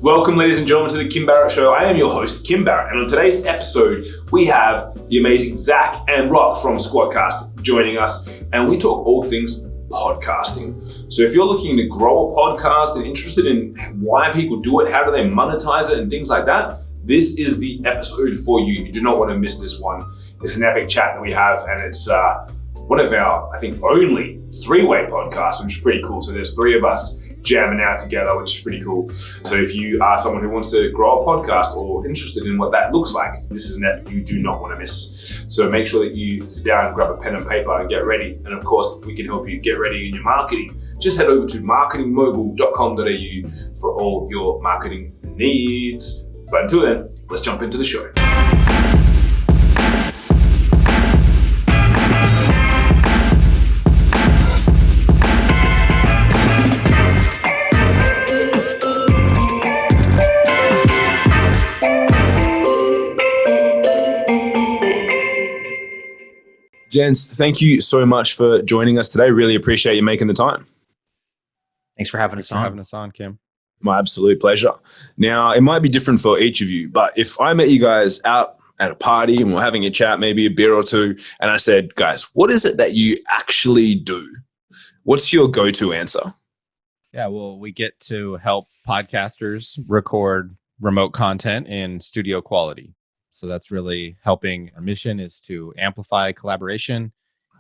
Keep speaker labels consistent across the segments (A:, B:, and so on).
A: Welcome, ladies and gentlemen, to the Kim Barrett Show. I am your host, Kim Barrett, and on today's episode, we have the amazing Zach and Rock from SquadCast joining us, and we talk all things podcasting. So if you're looking to grow a podcast and interested in why people do it, how do they monetize it, and things like that, this is the episode for you. You do not want to miss this one. It's an epic chat that we have, and it's one of our, I think, only three-way podcasts, which is pretty cool. So there's three of us jamming out together, which is pretty cool. So if you are someone who wants to grow a podcast or interested in what that looks like, this is an ep you do not want to miss. So make sure that you sit down, grab a pen and paper and get ready. And of course, we can help you get ready in your marketing. Just head over to marketingmogul.com.au for all your marketing needs. But until then, let's jump into the show. Gents, thank you so much for joining us today. Really appreciate you making the time.
B: Thanks for having us on.
C: Kim.
A: My absolute pleasure. Now, it might be different for each of you, but if I met you guys out at a party and we're having a chat, maybe a beer or two, and I said, guys, what is it that you actually do? What's your go-to answer?
C: Yeah, well, we get to help podcasters record remote content in studio quality. So that's really helping. Our mission is to amplify collaboration,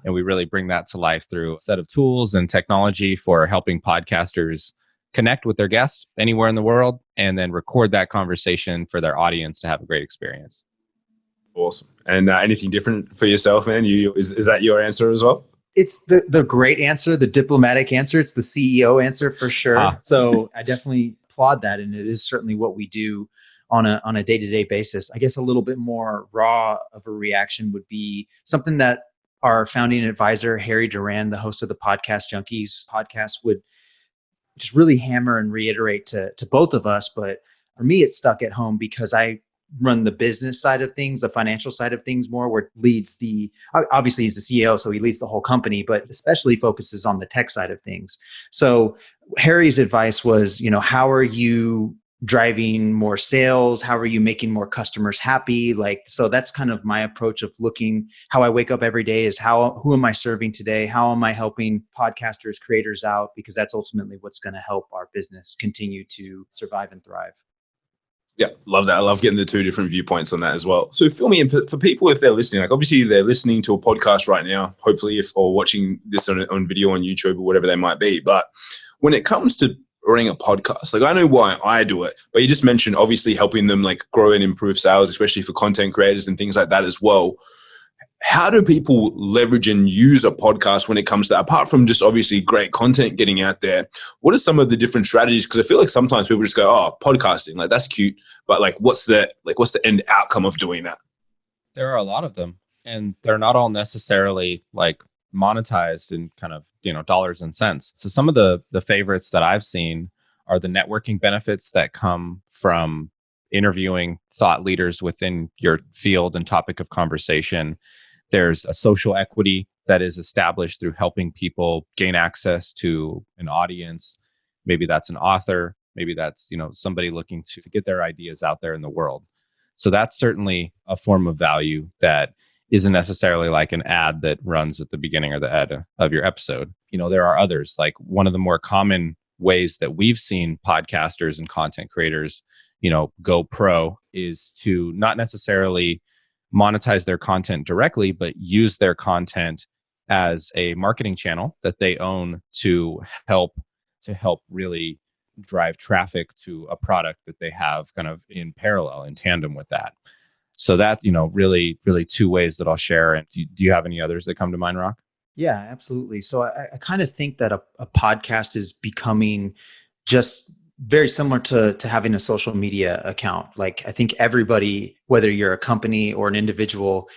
C: and we really bring that to life through a set of tools and technology for helping podcasters connect with their guests anywhere in the world and then record that conversation for their audience to have a great experience.
A: Awesome. And anything different for yourself, man? Is that your answer as well?
B: It's the great answer, the diplomatic answer. It's the CEO answer for sure. So I definitely applaud that, and it is certainly what we do on a day-to-day basis. I guess a little bit more raw of a reaction would be something that our founding advisor, Harry Duran, the host of the Podcast Junkies podcast, would just really hammer and reiterate to both of us. But for me, it stuck at home because I run the business side of things, the financial side of things more, where it leads obviously he's the CEO, so he leads the whole company, but especially focuses on the tech side of things. So Harry's advice was, how are you driving more sales? How are you making more customers happy? So that's kind of my approach of looking. How I wake up every day is who am I serving today? How am I helping podcasters, creators out? Because that's ultimately what's going to help our business continue to survive and thrive.
A: Yeah, love that. I love getting the two different viewpoints on that as well. So fill me in for people if they're listening. Like obviously they're listening to a podcast right now, hopefully, or watching this on video on YouTube or whatever they might be. But when it comes to running a podcast, I know why I do it, but you just mentioned obviously helping them grow and improve sales, especially for content creators and things like that as well. How do people leverage and use a podcast when it comes to that? Apart from just obviously great content getting out there, what are some of the different strategies? Because I feel like sometimes people just go, "Oh, podcasting, that's cute," but what's the end outcome of doing that?
C: There are a lot of them, and they're not all necessarily monetized in kind of dollars and cents. So some of the favorites that I've seen are the networking benefits that come from interviewing thought leaders within your field and topic of conversation. There's a social equity that is established through helping people gain access to an audience. Maybe that's an author, maybe that's somebody looking to get their ideas out there in the world. So that's certainly a form of value that isn't necessarily like an ad that runs at the beginning or the end of your episode. There are others. One of the more common ways that we've seen podcasters and content creators, go pro is to not necessarily monetize their content directly, but use their content as a marketing channel that they own to help really drive traffic to a product that they have kind of in parallel, in tandem with that. So that's, really, really two ways that I'll share. And do you have any others that come to mind, Rock?
B: Yeah, absolutely. So I kind of think that a podcast is becoming just very similar to having a social media account. I think everybody, whether you're a company or an individual,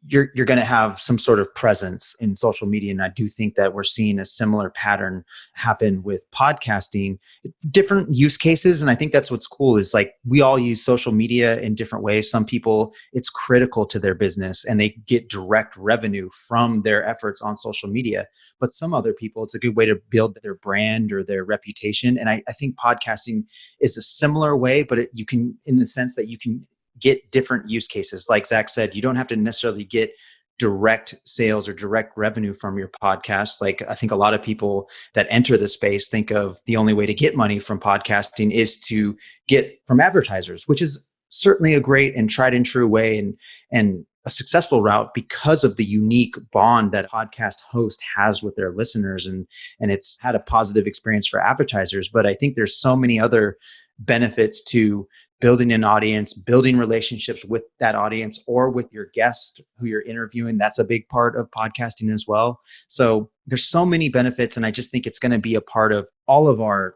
B: you're going to have some sort of presence in social media. And I do think that we're seeing a similar pattern happen with podcasting, different use cases. And I think that's what's cool is like we all use social media in different ways. Some people, it's critical to their business and they get direct revenue from their efforts on social media. But some other people, it's a good way to build their brand or their reputation. And I think podcasting is a similar way, but you can, in the sense that you can get different use cases. Like Zach said, you don't have to necessarily get direct sales or direct revenue from your podcast. Like I think a lot of people that enter the space think of the only way to get money from podcasting is to get from advertisers, which is certainly a great and tried and true way and a successful route because of the unique bond that podcast host has with their listeners. And it's had a positive experience for advertisers. But I think there's so many other benefits to building an audience, building relationships with that audience or with your guest who you're interviewing. That's a big part of podcasting as well. So there's so many benefits. And I just think it's going to be a part of all of our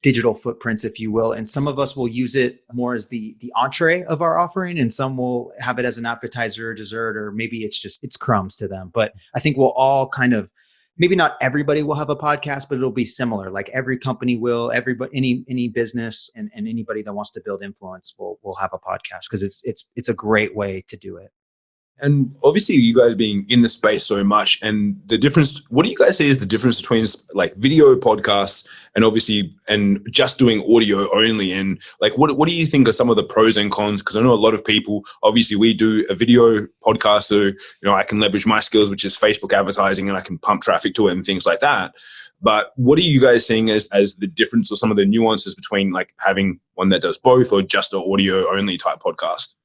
B: digital footprints, if you will. And some of us will use it more as the entree of our offering, and some will have it as an appetizer or dessert, or maybe it's crumbs to them. But I think we'll all kind of, maybe not everybody will have a podcast, but it'll be similar. Like every company will, everybody, any business and anybody that wants to build influence will have a podcast because it's a great way to do it.
A: And obviously you guys being in the space so much, and the difference, what do you guys see is the difference between like video podcasts and just doing audio only? And like, what do you think are some of the pros and cons? Because I know a lot of people, obviously we do a video podcast, so, I can leverage my skills, which is Facebook advertising, and I can pump traffic to it and things like that. But what are you guys seeing as the difference or some of the nuances between like having one that does both or just an audio only type podcast?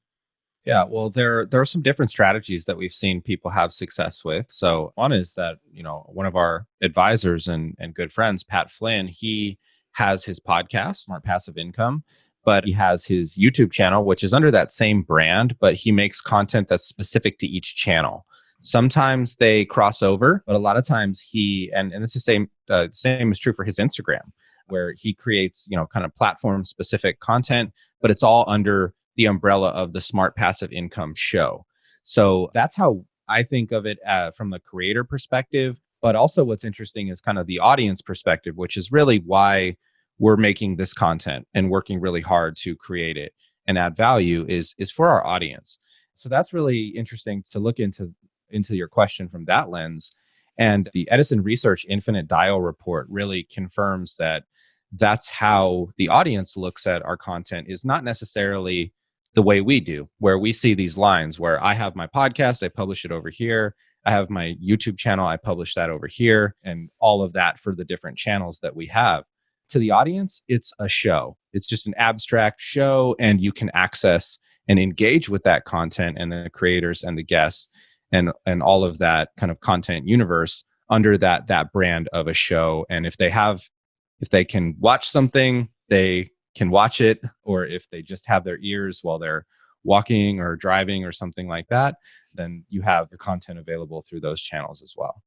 C: Yeah, well, there are some different strategies that we've seen people have success with. So one is that, one of our advisors and good friends, Pat Flynn, he has his podcast, Smart Passive Income, but he has his YouTube channel, which is under that same brand, but he makes content that's specific to each channel. Sometimes they cross over, but a lot of times and this is same is true for his Instagram, where he creates, kind of platform specific content, but it's all under the umbrella of the Smart Passive Income show. So that's how I think of it from the creator perspective. But also what's interesting is kind of the audience perspective, which is really why we're making this content and working really hard to create it and add value is for our audience. So that's really interesting to look into your question from that lens. And the Edison Research Infinite Dial report really confirms that that's how the audience looks at our content, is not necessarily the way we do, where we see these lines where I have my podcast, I publish it over here. I have my YouTube channel, I publish that over here, and all of that for the different channels that we have. To the audience, it's a show. It's just an abstract show, and you can access and engage with that content and the creators and the guests and all of that kind of content universe under that brand of a show. And if they can watch something, they can watch it, or if they just have their ears while they're walking or driving or something like that, then you have your content available through those channels as well.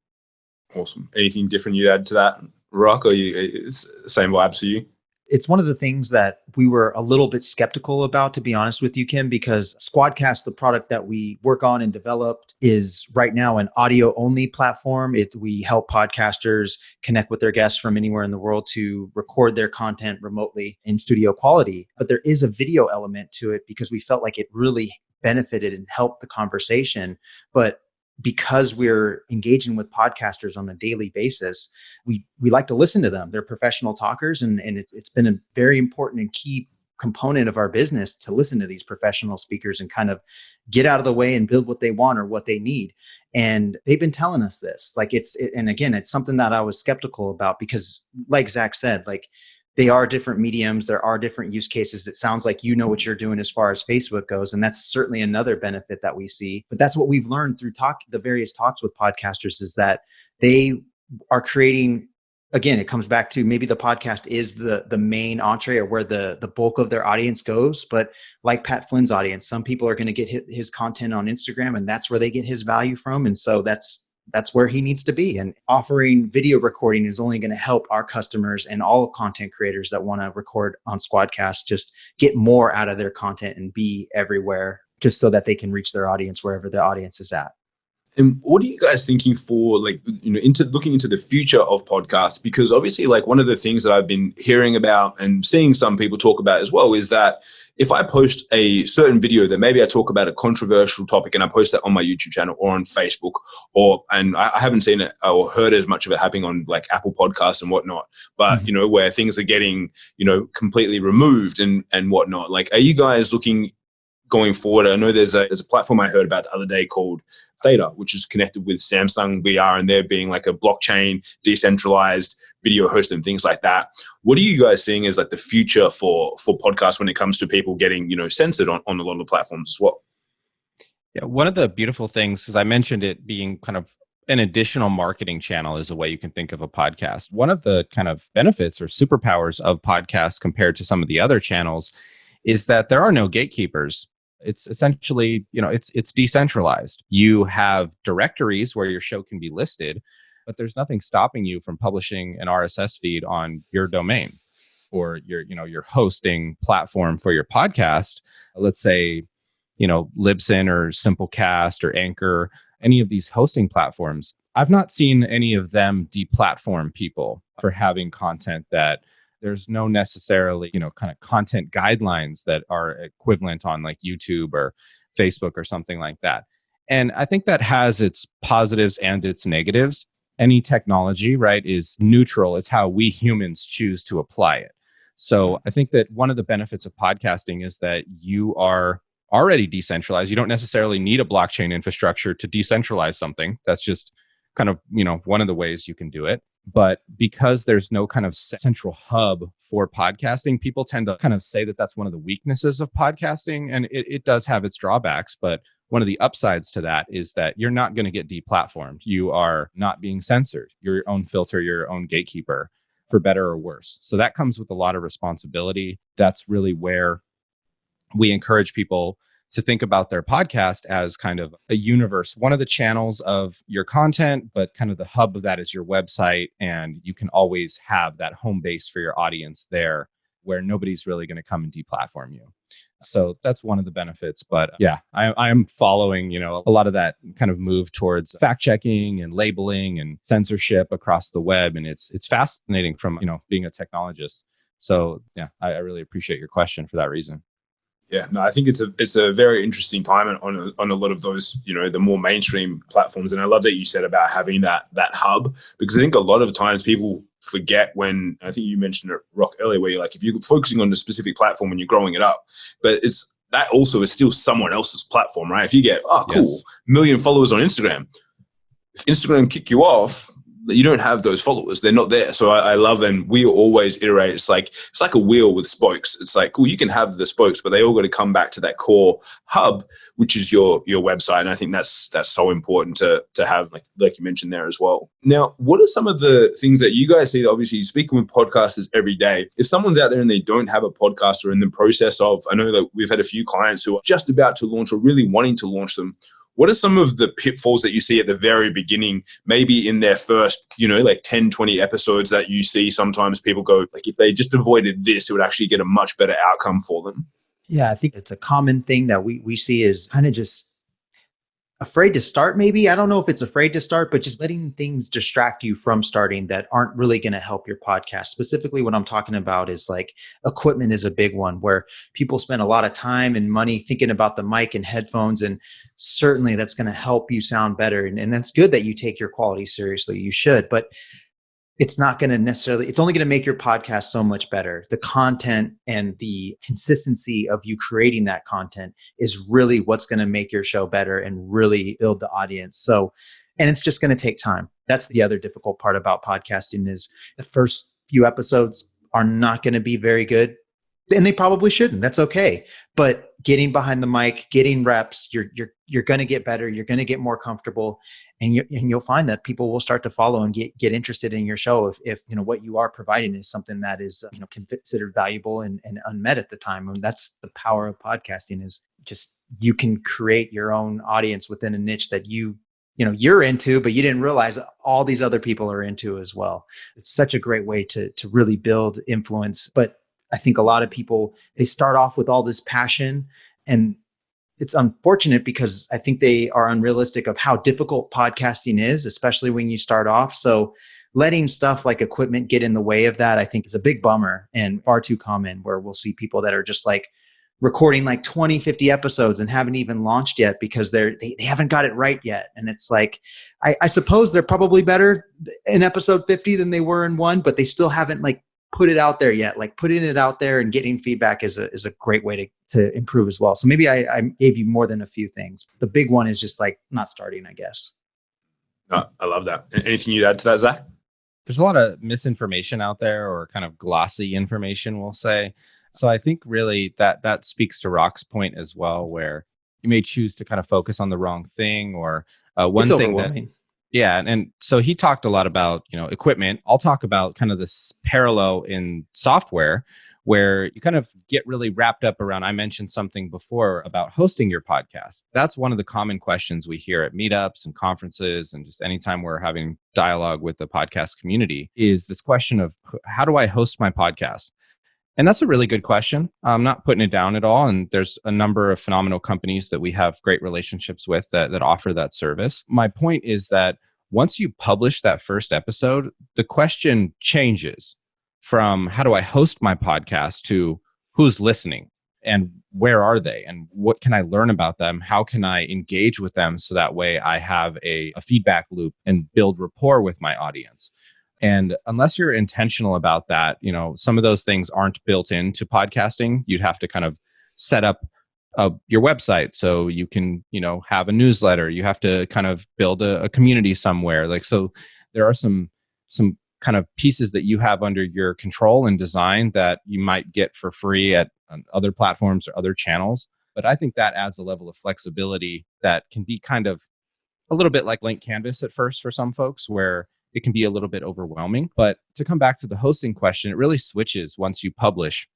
A: Awesome. Anything different you'd add to that, Rock, or it's the same vibes for you?
B: It's one of the things that we were a little bit skeptical about, to be honest with you, Kim, because SquadCast, the product that we work on and developed, is right now an audio-only platform. We help podcasters connect with their guests from anywhere in the world to record their content remotely in studio quality. But there is a video element to it because we felt like it really benefited and helped the conversation. But because we're engaging with podcasters on a daily basis, we like to listen to them. They're professional talkers, and it's been a very important and key component of our business to listen to these professional speakers and kind of get out of the way and build what they want or what they need. And they've been telling us this. And again, it's something that I was skeptical about because, like Zach said, like, they are different mediums. There are different use cases. It sounds like you know what you're doing as far as Facebook goes. And that's certainly another benefit that we see. But that's what we've learned through the various talks with podcasters, is that they are creating, again, it comes back to maybe the podcast is the main entree or where the bulk of their audience goes. But like Pat Flynn's audience, some people are going to get his content on Instagram, and that's where they get his value from. And so that's where he needs to be. And offering video recording is only going to help our customers and all content creators that want to record on SquadCast just get more out of their content and be everywhere just so that they can reach their audience wherever their audience is at.
A: And what are you guys thinking for, like, into looking into the future of podcasts? Because obviously, like, one of the things that I've been hearing about and seeing some people talk about as well is that if I post a certain video that maybe I talk about a controversial topic and I post that on my YouTube channel or on Facebook, and I haven't seen it or heard as much of it happening on like Apple Podcasts and whatnot, but where things are getting completely removed and whatnot. Like, are you guys looking going forward? I know there's a platform I heard about the other day called Theta, which is connected with Samsung VR, and they're being like a blockchain, decentralized video host and things like that. What are you guys seeing as like the future for podcasts when it comes to people getting censored on a lot of the platforms as well?
C: Yeah, one of the beautiful things, as I mentioned, it being kind of an additional marketing channel is a way you can think of a podcast. One of the kind of benefits or superpowers of podcasts compared to some of the other channels is that there are no gatekeepers. It's essentially, it's decentralized. You have directories where your show can be listed, but there's nothing stopping you from publishing an RSS feed on your domain or your hosting platform for your podcast. Let's say, Libsyn or Simplecast or Anchor, any of these hosting platforms. I've not seen any of them deplatform people for having content that there's no necessarily, kind of content guidelines that are equivalent on like YouTube or Facebook or something like that. And I think that has its positives and its negatives. Any technology, right, is neutral. It's how we humans choose to apply it. So I think that one of the benefits of podcasting is that you are already decentralized. You don't necessarily need a blockchain infrastructure to decentralize something. That's just kind of, one of the ways you can do it. But because there's no kind of central hub for podcasting, people tend to kind of say that that's one of the weaknesses of podcasting. And it does have its drawbacks. But one of the upsides to that is that you're not going to get deplatformed. You are not being censored. You're your own filter, your own gatekeeper, for better or worse. So that comes with a lot of responsibility. That's really where we encourage people to think about their podcast as kind of a universe, one of the channels of your content, but kind of the hub of that is your website. And you can always have that home base for your audience there where nobody's really going to come and deplatform you. So that's one of the benefits. But yeah, I'm following, a lot of that kind of move towards fact checking and labeling and censorship across the web. And it's fascinating from, being a technologist. So yeah, I really appreciate your question for that reason.
A: Yeah, no, I think it's a very interesting time on a lot of those, the more mainstream platforms. And I love that you said about having that hub, because I think a lot of times people forget when, I think you mentioned it, Rock, earlier, where you're like, if you're focusing on a specific platform and you're growing it up, but that also is still someone else's platform, right? If you get, cool,
C: Yes.
A: million followers on Instagram, if Instagram kick you off, you don't have those followers. They're not there. So I love them. We always iterate. It's like a wheel with spokes. It's like, cool, you can have the spokes, but they all got to come back to that core hub, which is your website. And I think that's so important to have, like you mentioned there as well. Now, what are some of the things that you guys see? That obviously you're speaking with podcasters every day. If someone's out there and they don't have a podcast or in the process of, I know that we've had a few clients who are just about to launch or really wanting to launch them. What are some of the pitfalls that you see at the very beginning, maybe in their first, 10, 20 episodes that you see sometimes people go, like, if they just avoided this, it would actually get a much better outcome for them?
B: Yeah, I think it's a common thing that we see is kind of just afraid to start, maybe. I don't know if it's afraid to start, but just letting things distract you from starting that aren't really going to help your podcast. Specifically, what I'm talking about is like equipment is a big one where people spend a lot of time and money thinking about the mic and headphones. And certainly that's going to help you sound better. And that's good that you take your quality seriously. You should, but it's not going to necessarily, it's only going to make your podcast so much better. The content and the consistency of you creating that content is really what's going to make your show better and really build the audience. So, and it's just going to take time. That's the other difficult part about podcasting is the first few episodes are not going to be very good. And they probably shouldn't. That's okay. But getting behind the mic, getting reps, you're going to get better. You're going to get more comfortable, and you'll find that people will start to follow and get interested in your show if what you are providing is something that is considered valuable and unmet at the time. And that's the power of podcasting is just you can create your own audience within a niche that you're into, but you didn't realize all these other people are into as well. It's such a great way to really build influence, but I think a lot of people, they start off with all this passion and it's unfortunate because I think they are unrealistic of how difficult podcasting is, especially when you start off. So letting stuff like equipment get in the way of that, I think is a big bummer and far too common, where we'll see people that are just like recording like 20, 50 episodes and haven't even launched yet because they haven't got it right yet. And it's like, I suppose they're probably better in episode 50 than they were in one, but they still haven't like put it out there yet. Like putting it out there and getting feedback is a great way to improve as well. So maybe I gave you more than a few things. The big one is just like not starting, I guess.
A: I love that. Anything you'd add to that, Zach?
C: There's a lot of misinformation out there, or kind of glossy information, we'll say. So I think really that speaks to Rock's point as well, where you may choose to kind of focus on the wrong thing, or one
B: It's
C: thing
B: overwhelming.
C: and so he talked a lot about, equipment. I'll talk about kind of this parallel in software where you kind of get really wrapped up around, I mentioned something before about hosting your podcast. That's one of the common questions we hear at meetups and conferences, and just anytime we're having dialogue with the podcast community, is this question of how do I host my podcast? And that's a really good question. I'm not putting it down at all. And there's a number of phenomenal companies that we have great relationships with that offer that service. My point is that once you publish that first episode, the question changes from how do I host my podcast to who's listening and where are they and what can I learn about them? How can I engage with them so that way I have a feedback loop and build rapport with my audience? And unless you're intentional about that, some of those things aren't built into podcasting. You'd have to kind of set up your website so you can, have a newsletter. You have to kind of build a community somewhere. So there are some kind of pieces that you have under your control and design that you might get for free on other platforms or other channels. But I think that adds a level of flexibility that can be kind of a little bit like blank canvas at first for some folks, where it can be a little bit overwhelming. But to come back to the hosting question, it really switches once you publish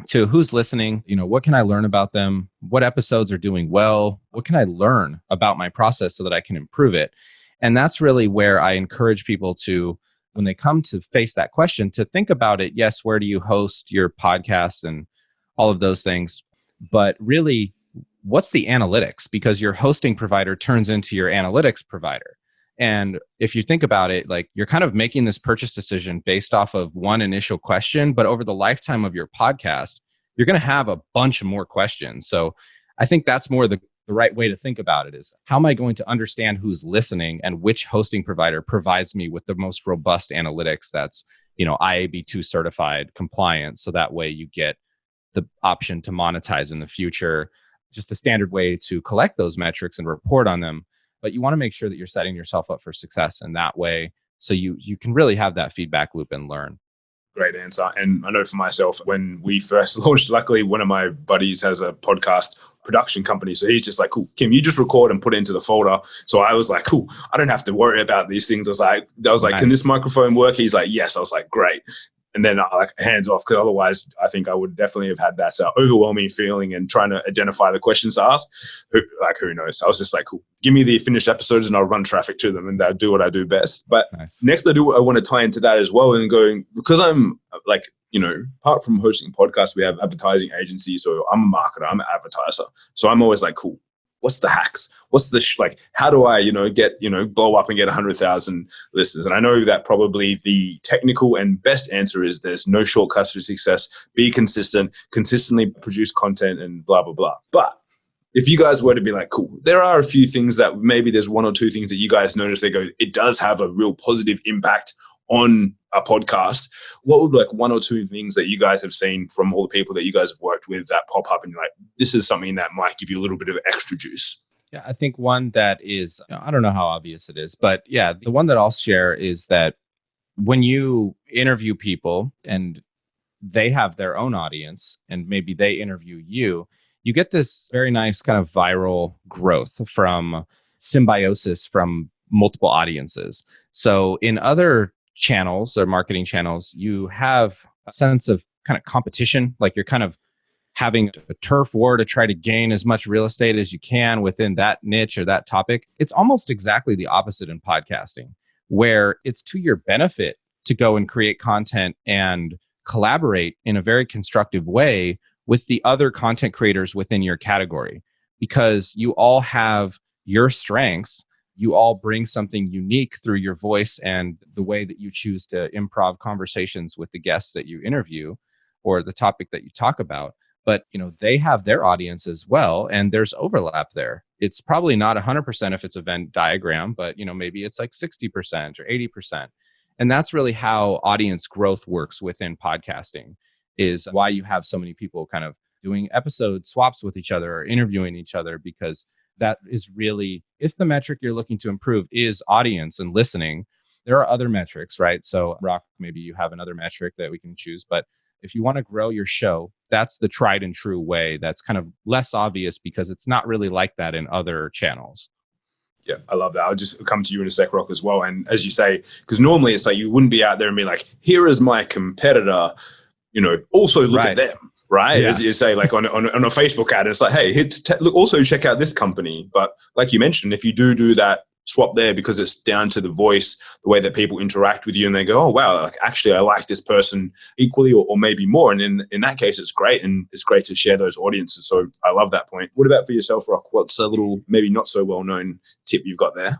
C: to who's listening, what can I learn about them? What episodes are doing well? What can I learn about my process so that I can improve it? And that's really where I encourage people to, when they come to face that question, to think about it. Yes, where do you host your podcast and all of those things? But really, what's the analytics? Because your hosting provider turns into your analytics provider. And if you think about it, like you're kind of making this purchase decision based off of one initial question, but over the lifetime of your podcast, you're going to have a bunch of more questions. So I think that's more the right way to think about it is, how am I going to understand who's listening and which hosting provider provides me with the most robust analytics that's, IAB2 certified compliance. So that way you get the option to monetize in the future, just a standard way to collect those metrics and report on them. But you want to make sure that you're setting yourself up for success in that way, so you can really have that feedback loop and learn.
A: Great answer. And I know for myself, when we first launched, luckily one of my buddies has a podcast production company. So he's just like, cool, Kim, you just record and put it into the folder. So I was like, cool, I don't have to worry about these things. I was like, nice. Can this microphone work? He's like, yes. I was like, great. And then hands off, because otherwise I think I would definitely have had that overwhelming feeling and trying to identify the questions to ask. Who knows? I was just like, cool, give me the finished episodes and I'll run traffic to them and I'll do what I do best. But Next I want to tie into that as well, and going, because I'm apart from hosting podcasts, we have advertising agencies. So I'm a marketer, I'm an advertiser. So I'm always like, cool, what's the hacks? What's the how do I, get, blow up and get 100,000 listeners? And I know that probably the technical and best answer is there's no shortcuts to success. Be consistent, consistently produce content and blah, blah, blah. But if you guys were to be like, cool, there are a few things that maybe there's one or two things that you guys notice, they go, it does have a real positive impact on a podcast. What would one or two things that you guys have seen from all the people that you guys have worked with that pop up and you're like, this is something that might give you a little bit of extra juice?
C: Yeah, I think one that is, I don't know how obvious it is, but yeah, the one that I'll share is that when you interview people and they have their own audience and maybe they interview you, you get this very nice kind of viral growth from symbiosis from multiple audiences. So in other channels or marketing channels, you have a sense of kind of competition, like you're kind of having a turf war to try to gain as much real estate as you can within that niche or that topic. It's almost exactly the opposite in podcasting, where it's to your benefit to go and create content and collaborate in a very constructive way with the other content creators within your category. because you all have your strengths. You all bring something unique through your voice and the way that you choose to improv conversations with the guests that you interview or the topic that you talk about. But, they have their audience as well, and there's overlap there. It's probably not 100% if it's a Venn diagram, but, maybe it's like 60% or 80%. And that's really how audience growth works within podcasting, is why you have so many people kind of doing episode swaps with each other or interviewing each other, because that is really, if the metric you're looking to improve is audience and listening, there are other metrics, right? So Rock, maybe you have another metric that we can choose, but if you want to grow your show, that's the tried and true way. That's kind of less obvious because it's not really like that in other channels.
A: Yeah, I love that. I'll just come to you in a sec, Rock, as well. And as you say, because normally it's like you wouldn't be out there and be like, here is my competitor, also look at them, right? Yeah. As you say, like on a Facebook ad, it's like, hey, look, also check out this company. But like you mentioned, if you do that swap there, because it's down to the voice, the way that people interact with you, and they go, oh, wow, like actually I like this person equally or maybe more. And in that case, it's great. And it's great to share those audiences. So I love that point. What about for yourself, Rock? What's a little, maybe not so well-known tip you've got there?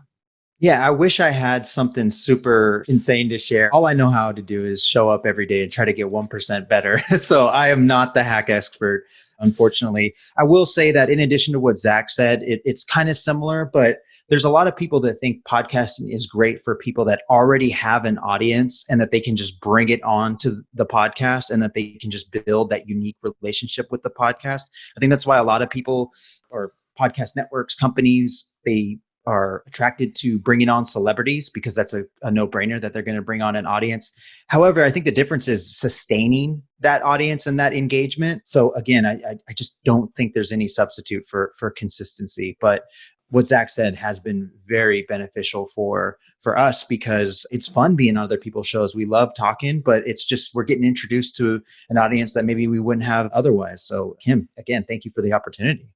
B: Yeah, I wish I had something super insane to share. All I know how to do is show up every day and try to get 1% better. So I am not the hack expert, unfortunately. I will say that in addition to what Zach said, it's kind of similar, but there's a lot of people that think podcasting is great for people that already have an audience and that they can just bring it on to the podcast and that they can just build that unique relationship with the podcast. I think that's why a lot of people or podcast networks, companies, they are attracted to bringing on celebrities because that's a no-brainer that they're going to bring on an audience. However, I think the difference is sustaining that audience and that engagement. So again, I just don't think there's any substitute for consistency. But what Zach said has been very beneficial for us because it's fun being on other people's shows. We love talking, but it's just we're getting introduced to an audience that maybe we wouldn't have otherwise. So Kim, again, thank you for the opportunity.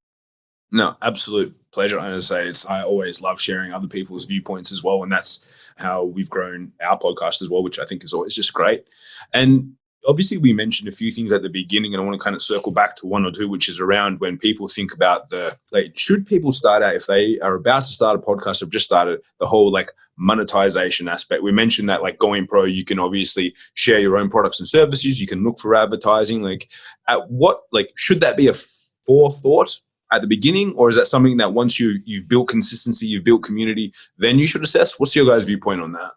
A: No, absolute pleasure. I say I always love sharing other people's viewpoints as well. And that's how we've grown our podcast as well, which I think is always just great. And obviously we mentioned a few things at the beginning, and I want to kind of circle back to one or two, which is around when people think about should people start out, if they are about to start a podcast or just started, the whole monetization aspect. We mentioned that going pro, you can obviously share your own products and services. You can look for advertising. Should that be a forethought at the beginning, or is that something that once you've built consistency, you've built community, then you should assess? What's your guys' viewpoint on that?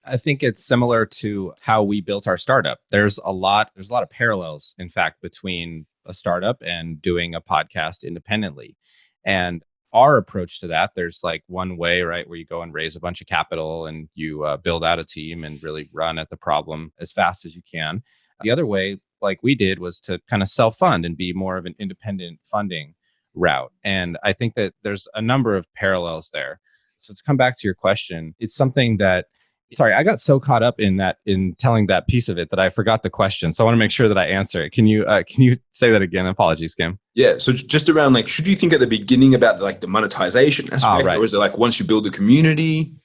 C: I think it's similar to how we built our startup. There's a lot of parallels, in fact, between a startup and doing a podcast independently. And our approach to that, there's one way, right, where you go and raise a bunch of capital and you build out a team and really run at the problem as fast as you can. The other way, like we did, was to kind of self-fund and be more of an independent funding route. And I think that there's a number of parallels there. So to come back to your question, it's something that, sorry, I got so caught up in telling that piece of it that I forgot the question. So I want to make sure that I answer it. Can you say that again? Apologies, Kim.
A: Yeah. So just around should you think at the beginning about the monetization aspect, right, or is it once you build a community?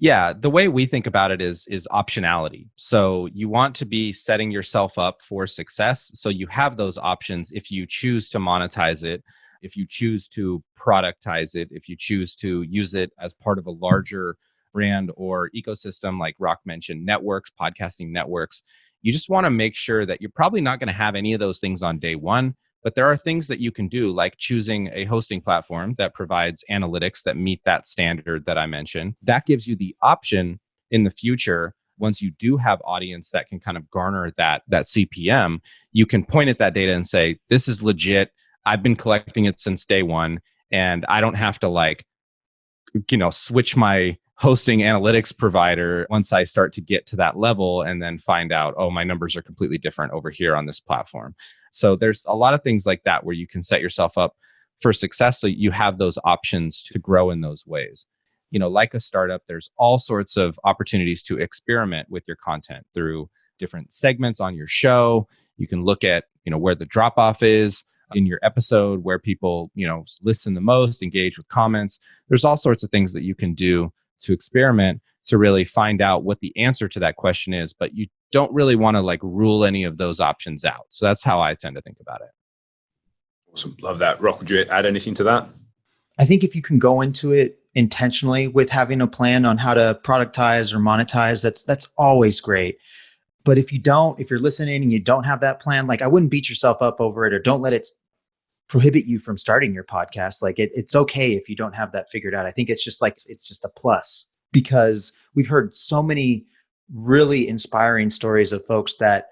C: Yeah, the way we think about it is optionality. So you want to be setting yourself up for success. So you have those options if you choose to monetize it, if you choose to productize it, if you choose to use it as part of a larger brand or ecosystem, like Rock mentioned, networks, podcasting networks. You just want to make sure that you're probably not going to have any of those things on day one. But there are things that you can do, like choosing a hosting platform that provides analytics that meet that standard that I mentioned. That gives you the option in the future, once you do have audience that can kind of garner that CPM, you can point at that data and say, this is legit. I've been collecting it since day one, and I don't have to switch my hosting analytics provider once I start to get to that level and then find out, oh, my numbers are completely different over here on this platform. So there's a lot of things like that where you can set yourself up for success. So you have those options to grow in those ways. Like a startup, there's all sorts of opportunities to experiment with your content through different segments on your show. You can look at, where the drop off is in your episode, where people, listen the most, engage with comments. There's all sorts of things that you can do to experiment to really find out what the answer to that question is, but you don't really want to rule any of those options out. So that's how I tend to think about it.
A: Awesome. Love that. Rock, would you add anything to that?
B: I think if you can go into it intentionally with having a plan on how to productize or monetize, that's always great. But if you don't, if you're listening and you don't have that plan, like I wouldn't beat yourself up over it, or don't let it prohibit you from starting your podcast. Like it's okay if you don't have that figured out. I think it's just a plus, because we've heard so many really inspiring stories of folks that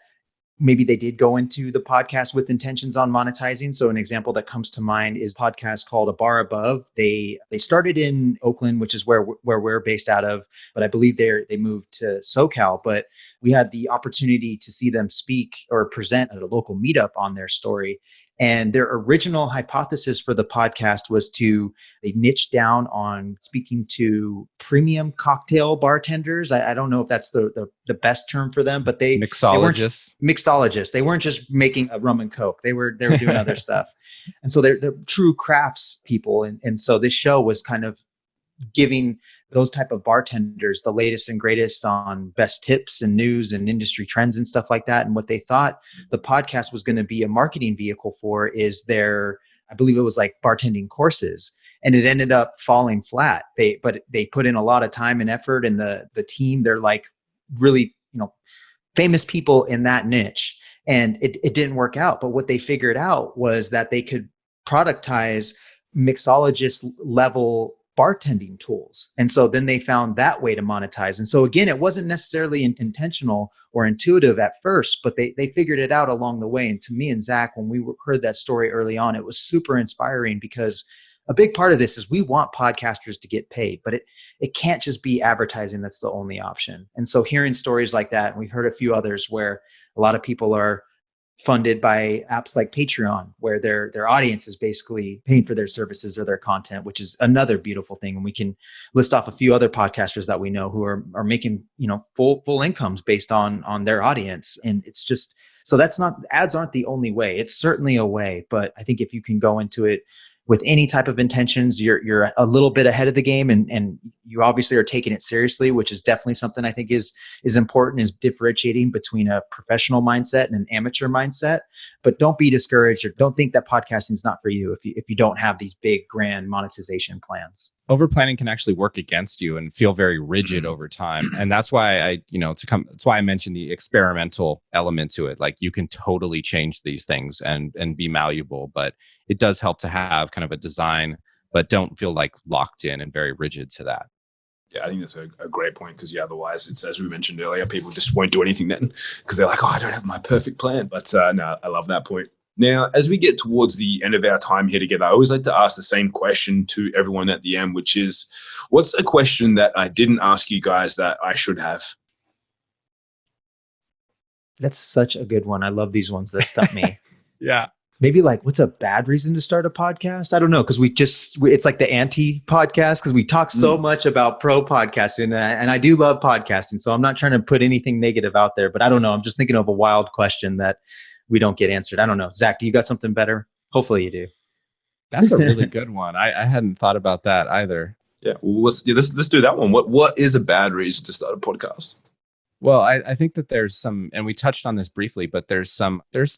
B: maybe they did go into the podcast with intentions on monetizing. So an example that comes to mind is a podcast called A Bar Above. They started in Oakland, which is where we're based out of, but I believe they moved to SoCal. But we had the opportunity to see them speak or present at a local meetup on their story. And their original hypothesis for the podcast was they niche down on speaking to premium cocktail bartenders. I don't know if that's the best term for them, but mixologists. They weren't just making a rum and coke. They were doing other stuff. And so they're true crafts people. And so this show was kind of giving those type of bartenders the latest and greatest on best tips and news and industry trends and stuff like that. And what they thought the podcast was going to be a marketing vehicle for is I believe it was like bartending courses. And it ended up falling flat. But they put in a lot of time and effort, and the team, they're like really, famous people in that niche. And it didn't work out. But what they figured out was that they could productize mixologist level bartending tools. And so then they found that way to monetize. And so again, it wasn't necessarily intentional or intuitive at first, but they figured it out along the way. And to me and Zach, when we heard that story early on, it was super inspiring, because a big part of this is we want podcasters to get paid, but it can't just be advertising that's the only option. And so hearing stories like that, and we've heard a few others where a lot of people are funded by apps like Patreon, where their audience is basically paying for their services or their content, which is another beautiful thing. And we can list off a few other podcasters that we know who are making, full incomes based on their audience. And it's just, so ads aren't the only way. It's certainly a way, but I think if you can go into it with any type of intentions, you're a little bit ahead of the game, and you obviously are taking it seriously, which is definitely something I think is important, is differentiating between a professional mindset and an amateur mindset. But don't be discouraged, or don't think that podcasting is not for you if you don't have these big grand monetization plans.
C: Over planning can actually work against you and feel very rigid over time. And that's why that's why I mentioned the experimental element to it. Like, you can totally change these things and be malleable, but it does help to have kind of a design, but don't feel like locked in and very rigid to that.
A: Yeah, I think that's a great point, because otherwise it's, as we mentioned earlier, people just won't do anything then because they're like, I don't have my perfect plan. But no, I love that point. Now, as we get towards the end of our time here together, I always like to ask the same question to everyone at the end, which is, what's a question that I didn't ask you guys that I should have?
B: That's such a good one. I love these ones that stump me.
C: Yeah.
B: Maybe like, what's a bad reason to start a podcast? I don't know, because it's like the anti-podcast, because we talk so much about pro podcasting, and I do love podcasting, so I'm not trying to put anything negative out there, but I don't know. I'm just thinking of a wild question that we don't get answered. I don't know. Zach, do you got something better? Hopefully you do.
C: That's a really good one. I hadn't thought about that either.
A: Yeah, well, let's do that one. What is a bad reason to start a podcast?
C: Well, I think that there's some, and we touched on this briefly, but there's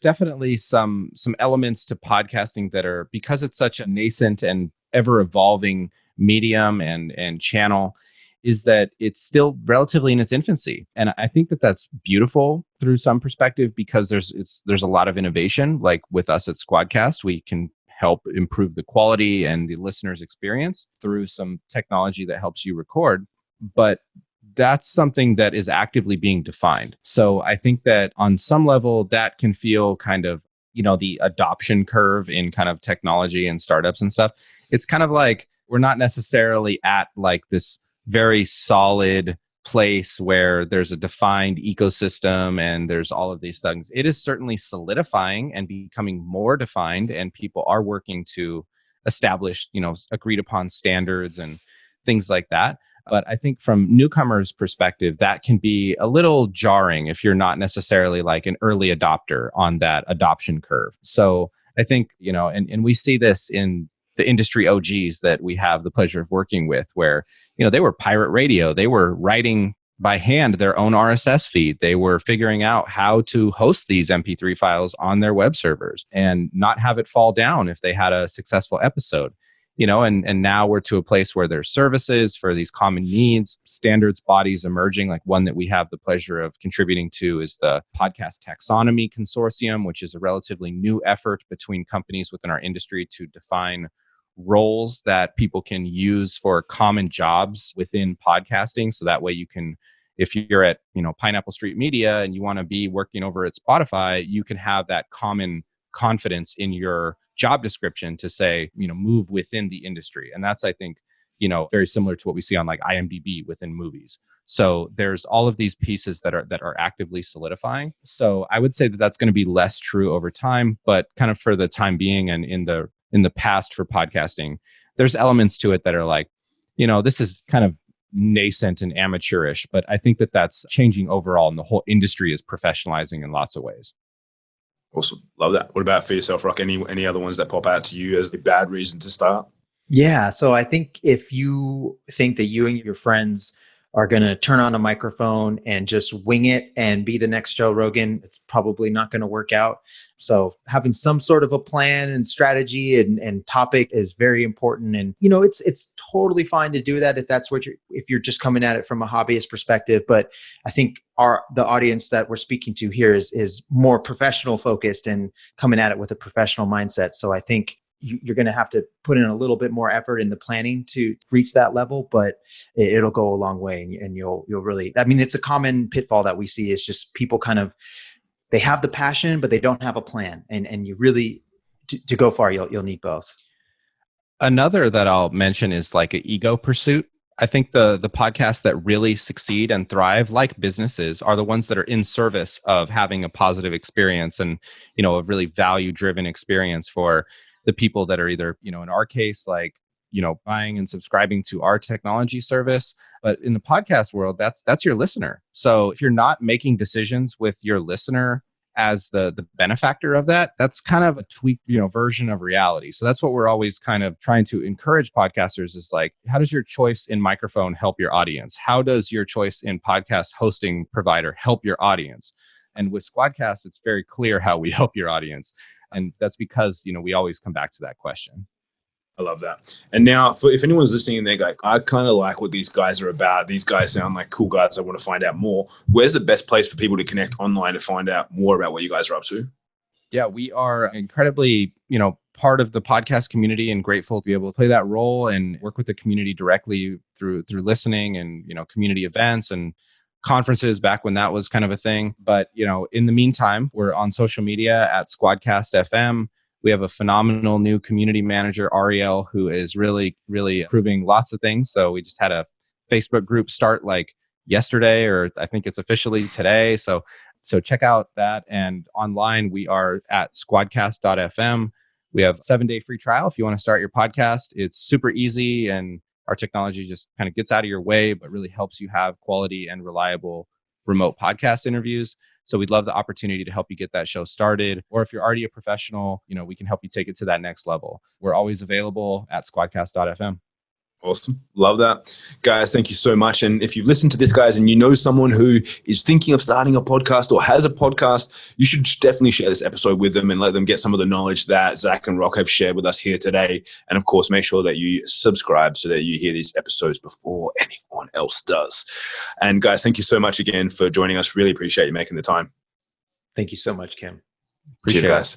C: definitely some elements to podcasting that are, because it's such a nascent and ever evolving medium and channel, is that it's still relatively in its infancy. And I think that that's beautiful through some perspective, because there's a lot of innovation. Like with us at SquadCast, we can help improve the quality and the listener's experience through some technology that helps you record. But that's something that is actively being defined. So I think that on some level that can feel kind of, the adoption curve in kind of technology and startups and stuff. It's kind of like we're not necessarily at like this very solid place where there's a defined ecosystem and there's all of these things. It is certainly solidifying and becoming more defined, and people are working to establish, agreed upon standards and things like that. But I think from newcomers' perspective, that can be a little jarring if you're not necessarily like an early adopter on that adoption curve. So I think, and we see this in the industry OGs that we have the pleasure of working with, where, they were pirate radio. They were writing by hand their own RSS feed. They were figuring out how to host these MP3 files on their web servers and not have it fall down if they had a successful episode. And now we're to a place where there's services for these common needs, standards bodies emerging. Like one that we have the pleasure of contributing to is the Podcast Taxonomy Consortium, which is a relatively new effort between companies within our industry to define roles that people can use for common jobs within podcasting. So that way you can, if you're at, Pineapple Street Media and you want to be working over at Spotify, you can have that common confidence in your job description to say, move within the industry. And that's, I think, very similar to what we see on like IMDb within movies. So there's all of these pieces that are actively solidifying. So I would say that that's going to be less true over time, but kind of for the time being and in the past for podcasting, there's elements to it that are like, this is kind of nascent and amateurish, but I think that that's changing overall, and the whole industry is professionalizing in lots of ways.
A: Awesome. Love that. What about for yourself, Rock? Any other ones that pop out to you as a bad reason to start?
B: Yeah. So I think if you think that you and your friends are going to turn on a microphone and just wing it and be the next Joe Rogan, it's probably not going to work out. So having some sort of a plan and strategy and topic is very important. And, it's totally fine to do that if that's what if you're just coming at it from a hobbyist perspective. But I think the audience that we're speaking to here is more professional focused and coming at it with a professional mindset. So I think you're going to have to put in a little bit more effort in the planning to reach that level, but it'll go a long way. And you'll really, it's a common pitfall that we see is just people they have the passion, but they don't have a plan. And you really, to go far, you'll need both.
C: Another that I'll mention is like an ego pursuit. I think the podcasts that really succeed and thrive like businesses are the ones that are in service of having a positive experience and, a really value-driven experience for the people that are either, in our case, like, buying and subscribing to our technology service. But in the podcast world, that's your listener. So if you're not making decisions with your listener as the benefactor of that, that's kind of a tweaked, version of reality. So that's what we're always kind of trying to encourage podcasters is like, how does your choice in microphone help your audience? How does your choice in podcast hosting provider help your audience? And with SquadCast, it's very clear how we help your audience. And that's because, we always come back to that question.
A: I love that. And now, if anyone's listening and they're like, I kind of like what these guys are about. These guys sound like cool guys. I want to find out more. Where's the best place for people to connect online to find out more about what you guys are up to?
C: Yeah, we are incredibly, part of the podcast community and grateful to be able to play that role and work with the community directly through listening and, community events and conferences back when that was kind of a thing. But, in the meantime, we're on social media at SquadCast FM. We have a phenomenal new community manager, Ariel, who is really, really improving lots of things. So we just had a Facebook group start like yesterday, or I think it's officially today. So check out that. And online, we are at squadcast.fm. We have a 7-day free trial if you want to start your podcast. It's super easy, and our technology just kind of gets out of your way, but really helps you have quality and reliable remote podcast interviews. So we'd love the opportunity to help you get that show started. Or if you're already a professional, we can help you take it to that next level. We're always available at squadcast.fm.
A: Awesome. Love that. Guys, thank you so much. And if you've listened to this, guys, and you know someone who is thinking of starting a podcast or has a podcast, you should definitely share this episode with them and let them get some of the knowledge that Zach and Rock have shared with us here today. And of course, make sure that you subscribe so that you hear these episodes before anyone else does. And guys, thank you so much again for joining us. Really appreciate you making the time.
B: Thank you so much, Kim.
C: Appreciate it,
A: guys.